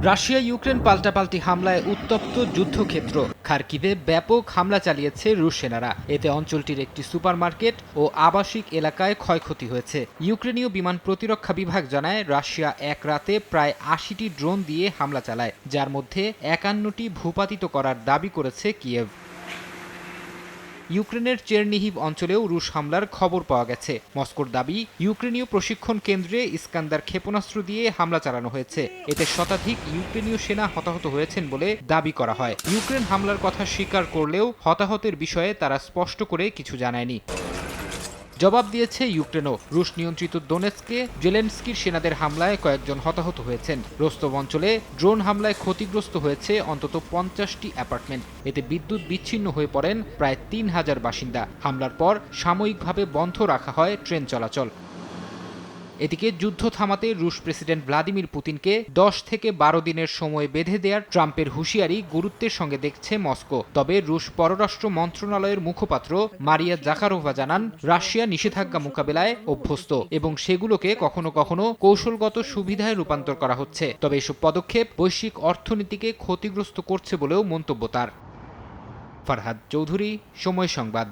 Russia Ukraine পাল্টাপাল্টি হামলায় উত্তপ্ত যুদ্ধক্ষেত্র। খার্কিভে ব্যাপক হামলা চালিয়েছে রুশ সেনারা। এতে অঞ্চলটির একটি সুপারমার্কেট ও আবাসিক এলাকায় ক্ষয়ক্ষতি হয়েছে। ইউক্রেনীয় বিমান প্রতিরক্ষা বিভাগ জানায়, রাশিয়া এক রাতে প্রায় ৮০টি ড্রোন দিয়ে হামলা চালায়, যার মধ্যে ৫১টি ভূপাতিত করার দাবি করেছে কিয়েভ। ইউক্রেনের চেরনিহিভ অঞ্চলেও রুশ হামলার খবর পাওয়া গেছে। মস্কোর দাবি, ইউক্রেনীয় প্রশিক্ষণ কেন্দ্রে ইস্কান্দার ক্ষেপণাস্ত্র দিয়ে হামলা চালানো হয়েছে। এতে শতাধিক ইউক্রেনীয় সেনা হতাহত হয়েছেন বলে দাবি করা হয়। ইউক্রেন হামলার কথা স্বীকার করলেও হতাহতের বিষয়ে তারা স্পষ্ট করে কিছু জানায়নি। জবাব দিয়েছে ইউক্রেনও। রুশ নিয়ন্ত্রিত দোনেৎস্কে জেলেনস্কির সেনাদের হামলায় কয়েকজন হতাহত হয়েছেন। রোস্তভ অঞ্চলে ড্রোন হামলায় ক্ষতিগ্রস্ত হয়েছে অন্তত ৫০টি অ্যাপার্টমেন্ট। এতে বিদ্যুৎ বিচ্ছিন্ন হয়ে পড়েন প্রায় ৩,০০০ বাসিন্দা। হামলার পর সাময়িকভাবে বন্ধ রাখা হয় ট্রেন চলাচল। এদিকে যুদ্ধ থামাতে রুশ প্রেসিডেন্ট ভ্লাদিমির পুতিনকে ১০ থেকে ১২ দিনের সময় বেঁধে দেওয়ার ট্রাম্পের হুঁশিয়ারি গুরুত্বের সঙ্গে দেখছে মস্কো। তবে রুশ পররাষ্ট্র মন্ত্রণালয়ের মুখপাত্র মারিয়া জাখারোভা জানান, রাশিয়া নিষেধাজ্ঞা মোকাবেলায় অভ্যস্ত এবং সেগুলোকে কখনো কখনো কৌশলগত সুবিধায় রূপান্তর করা হচ্ছে। তবে এসব পদক্ষেপ বৈশ্বিক অর্থনীতিকে ক্ষতিগ্রস্ত করছে বলেও মন্তব্য তার। ফারহাদ চৌধুরী, সময় সংবাদ।